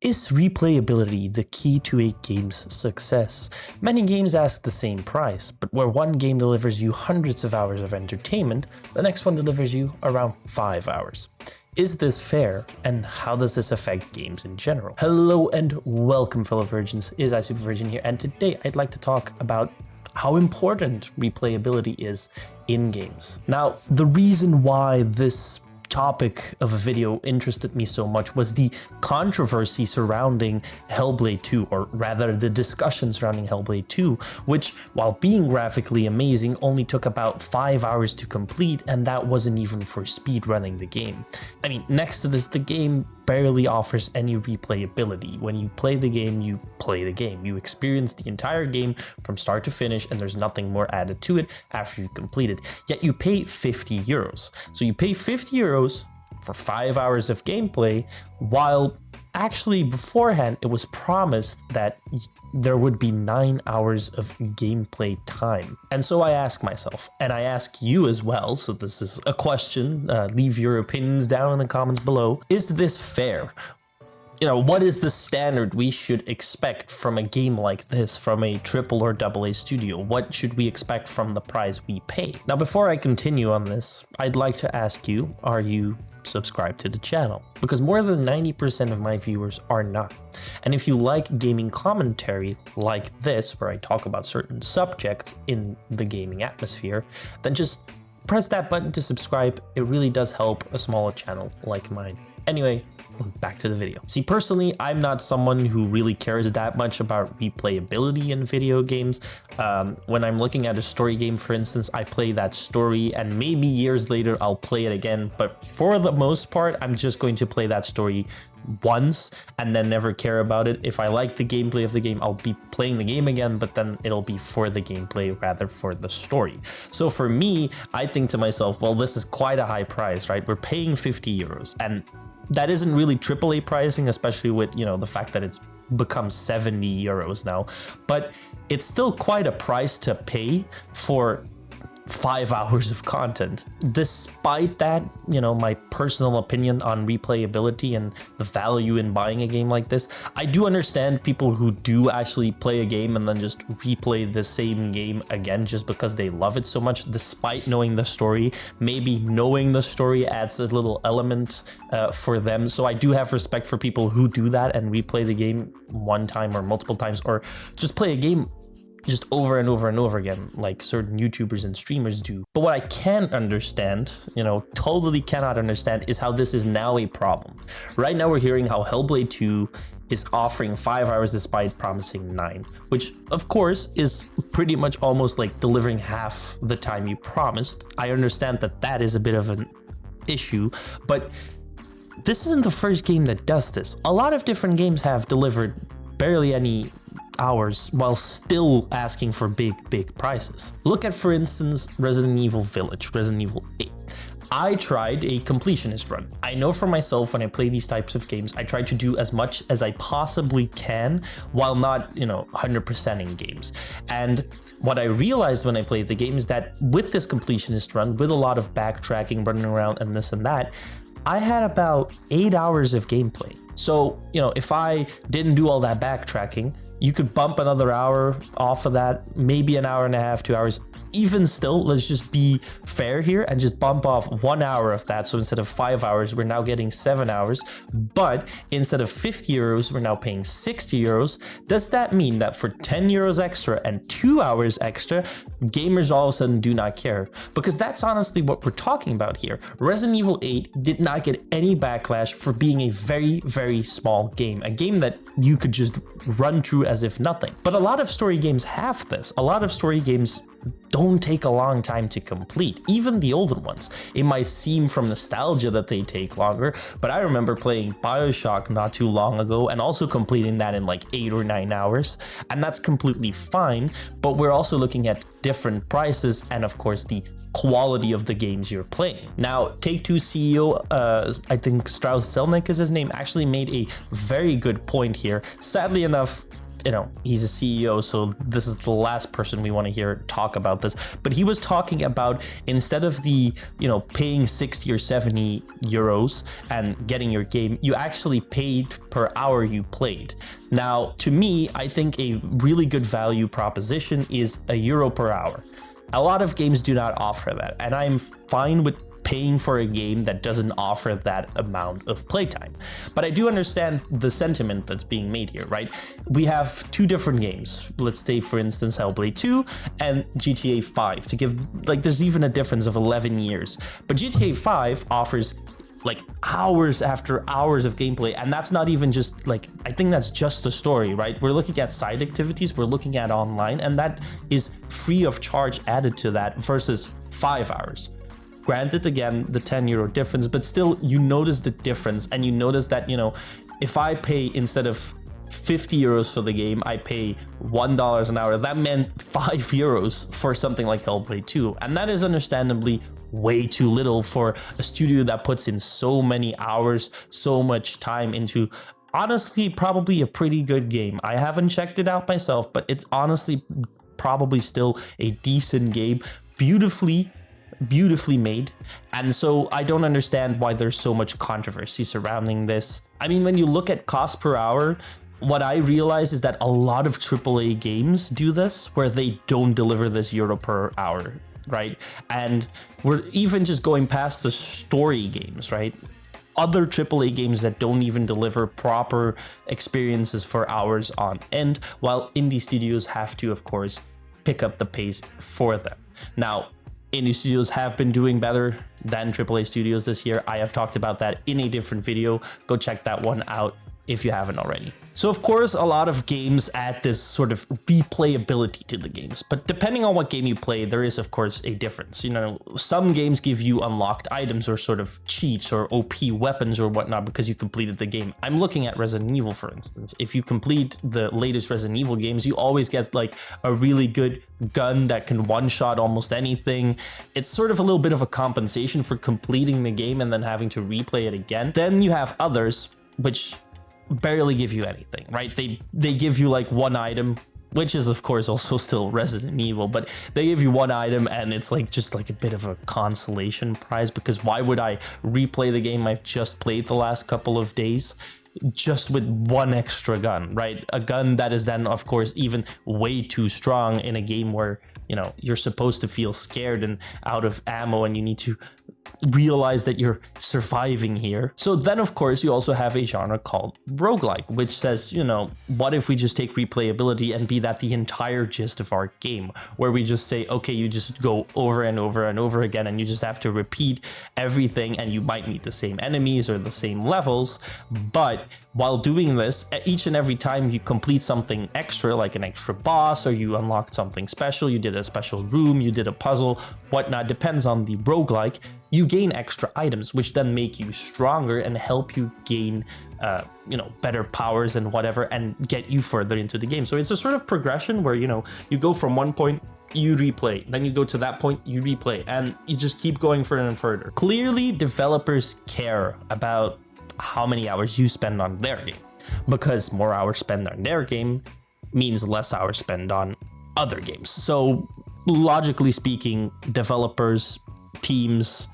Is replayability the key to a game's success? Many games ask the same price, but where one game delivers you hundreds of hours of entertainment, the next one delivers you around 5 hours. Is this fair, and how does this affect games in general? Hello and welcome, fellow virgins. It is iSuperVirgin here, and today I'd like to talk about how important replayability is in games. Now, the reason why this topic of a video interested me so much was the controversy surrounding Hellblade 2, or rather the discussion surrounding Hellblade 2, which, while being graphically amazing, only took about 5 hours to complete, and that wasn't even for speed running the game. I mean, next to this, the game barely offers any replayability. When you play the game, you play the game. You experience the entire game from start to finish, and there's nothing more added to it after you complete it. Yet you pay 50 euros. So you pay 50 euros for 5 hours of gameplay, while actually beforehand it was promised that there would be 9 hours of gameplay time. And so I ask myself, and I ask you as well, so this is a question, leave your opinions down in the comments below. Is this fair? You know, what is the standard we should expect from a game like this, from a triple or double A studio? What should we expect from the price we pay? Now, before I continue on this, I'd like to ask you, are you subscribed to the channel? Because more than 90% of my viewers are not. And if you like gaming commentary like this, where I talk about certain subjects in the gaming atmosphere, then just press that button to subscribe. It really does help a smaller channel like mine. Anyway, back to the video. See, personally, I'm not someone who really cares that much about replayability in video games. When I'm looking at a story game, for instance, I play that story and maybe years later I'll play it again. But for the most part, I'm just going to play that story once and then never care about it. If I like the gameplay of the game, I'll be playing the game again, but then it'll be for the gameplay rather for the story. So for me, I think to myself, well, this is quite a high price, right? We're paying 50 euros, and that isn't really AAA pricing, especially with, you know, the fact that it's become 70 euros now, but it's still quite a price to pay for 5 hours of content. Despite that, you know, my personal opinion on replayability and the value in buying a game like this, I do understand people who do actually play a game and then just replay the same game again just because they love it so much, despite knowing the story. Maybe knowing the story adds a little element for them. So I do have respect for people who do that and replay the game one time or multiple times, or just play a game just over and over and over again, like certain YouTubers and streamers do. But what I can't understand, you know, totally cannot understand, is how this is now a problem. Right now we're hearing how Hellblade 2 is offering 5 hours despite promising 9, which of course is pretty much almost like delivering half the time you promised. I understand that that is a bit of an issue, but this isn't the first game that does this. A lot of different games have delivered barely any hours while still asking for big prices. Look at, for instance, Resident Evil Village, Resident Evil 8. I tried a completionist run. I know for myself, when I play these types of games, I try to do as much as I possibly can while not, you know, 100%ing games. And what I realized when I played the game is that with this completionist run, with a lot of backtracking, running around and this and that, I had about 8 hours of gameplay. So, you know, if I didn't do all that backtracking, you could bump another hour off of that, maybe an hour and a half, 2 hours. Even still, let's just be fair here and just bump off 1 hour of that. So instead of 5 hours, we're now getting 7 hours. But instead of 50 euros, we're now paying 60 euros. Does that mean that for 10 euros extra and 2 hours extra, gamers all of a sudden do not care? Because that's honestly what we're talking about here. Resident Evil 8 did not get any backlash for being a very small game. A game that you could just run through as if nothing. But a lot of story games have this. A lot of story games don't take a long time to complete, even the older ones. It might seem from nostalgia that they take longer, but I remember playing BioShock not too long ago and also completing that in like 8 or 9 hours, and that's completely fine. But we're also looking at different prices and of course the quality of the games you're playing. Now, Take-Two CEO, I think Strauss Zelnick is his name, actually made a very good point here. Sadly enough, he's a CEO, so this is the last person we want to hear talk about this. But he was talking about, instead of the, paying 60 or 70 euros and getting your game, you actually paid per hour you played. Now, to me, I think a really good value proposition is €1 per hour. A lot of games do not offer that, and I'm fine with paying for a game that doesn't offer that amount of playtime. But I do understand the sentiment that's being made here, right? We have two different games. Let's take, for instance, Hellblade 2 and GTA 5 to give, there's even a difference of 11 years. But GTA 5 offers hours after hours of gameplay, and that's not even just I think that's just the story, right? We're looking at side activities, we're looking at online, and that is free of charge added to that versus 5 hours. Granted, again, the €10 difference, but still you notice the difference, and you notice that, if I pay, instead of 50 euros for the game, I pay $1 an hour. That meant 5 euros for something like Hellblade 2. And that is understandably way too little for a studio that puts in so many hours, so much time into, honestly, probably a pretty good game. I haven't checked it out myself, but it's honestly probably still a decent game, beautifully made. And so I don't understand why there's so much controversy surrounding this. I mean, when you look at cost per hour, what I realize is that a lot of AAA games do this, where they don't deliver this euro per hour, right? And we're even just going past the story games, right? Other AAA games that don't even deliver proper experiences for hours on end, while indie studios have to, of course, pick up the pace for them. Now, indie studios have been doing better than AAA studios this year. I have talked about that in a different video. Go check that one out if you haven't already. So of course, a lot of games add this sort of replayability to the games, but depending on what game you play, there is of course a difference. Some games give you unlocked items or sort of cheats or OP weapons or whatnot because you completed the game. I'm looking at Resident Evil, for instance. If you complete the latest Resident Evil games, you always get a really good gun that can one-shot almost anything. It's sort of a little bit of a compensation for completing the game and then having to replay it again. Then you have others which barely give you anything, right? They give you one item, which is of course also still Resident Evil, but they give you one item and it's just a bit of a consolation prize, because why would I replay the game I've just played the last couple of days just with one extra gun, right? A gun that is then of course even way too strong in a game where you're supposed to feel scared and out of ammo, and you need to realize that you're surviving here. So then of course you also have a genre called roguelike, which says, what if we just take replayability and be that the entire gist of our game, where we just say, okay, you just go over and over and over again, and you just have to repeat everything, and you might meet the same enemies or the same levels, but while doing this, each and every time you complete something extra, like an extra boss, or you unlocked something special, you did a special room, you did a puzzle, whatnot, depends on the roguelike, you gain extra items, which then make you stronger and help you gain, better powers and whatever, and get you further into the game. So it's a sort of progression where, you go from one point, you replay, then you go to that point, you replay, and you just keep going further and further. Clearly, developers care about how many hours you spend on their game, because more hours spent on their game means less hours spent on other games. So logically speaking, developers, teams,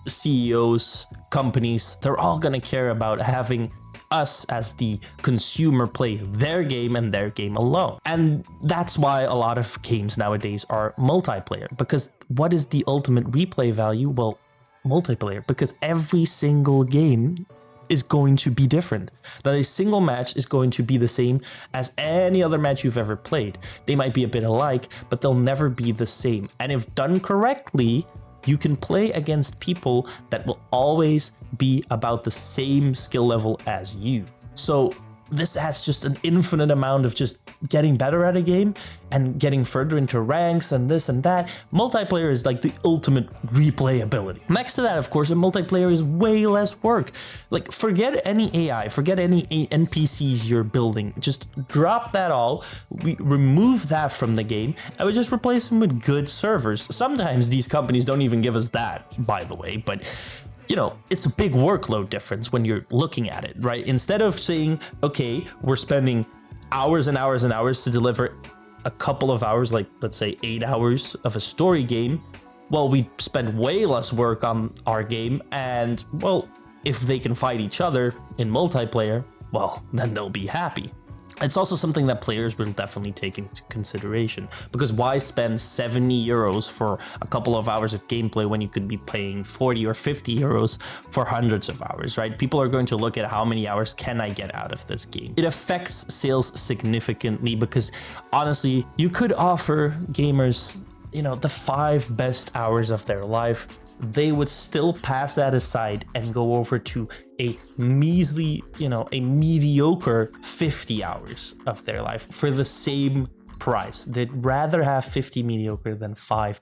CEOs, companies, they're all gonna care about having us as the consumer play their game and their game alone. And that's why a lot of games nowadays are multiplayer, because what is the ultimate replay value? Well, multiplayer, because every single game is going to be different. That a single match is going to be the same as any other match you've ever played. They might be a bit alike, but they'll never be the same. And if done correctly, you can play against people that will always be about the same skill level as you. So this adds just an infinite amount of just getting better at a game and getting further into ranks and this and that. Multiplayer is the ultimate replayability. Next to that, of course, a multiplayer is way less work. Forget any AI, forget any NPCs you're building. Just drop that all, we remove that from the game, and we just replace them with good servers. Sometimes these companies don't even give us that, by the way, but it's a big workload difference when you're looking at it, right? Instead of saying, okay, we're spending hours and hours and hours to deliver a couple of hours, like let's say 8 hours of a story game, well, we spend way less work on our game, and well, if they can fight each other in multiplayer, well, then they'll be happy. It's also something that players will definitely take into consideration, because why spend 70 euros for a couple of hours of gameplay when you could be paying 40 or 50 euros for hundreds of hours, right? People are going to look at how many hours can I get out of this game. It affects sales significantly because honestly, you could offer gamers, you know, the 5 best hours of their life. They would still pass that aside and go over to a measly, you know, a mediocre 50 hours of their life for the same price. They'd rather have 50 mediocre than 5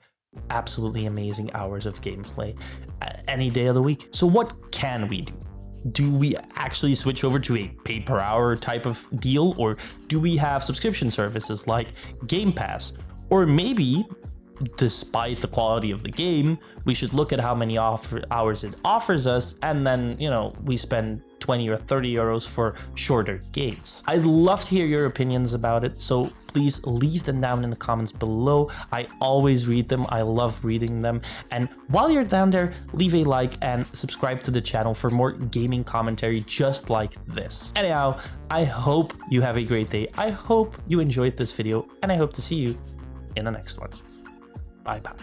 absolutely amazing hours of gameplay any day of the week. So what can we do? Do we actually switch over to a pay per hour type of deal, or do we have subscription services like Game Pass? Or maybe, despite the quality of the game, we should look at how many hours it offers us, and then, you know, we spend 20 or 30 euros for shorter games. I'd love to hear your opinions about it, so please leave them down in the comments below. I always read them. I love reading them. And while you're down there, leave a like and subscribe to the channel for more gaming commentary just like this. Anyhow, I hope you have a great day. I hope you enjoyed this video, and I hope to see you in the next one. Bye-bye.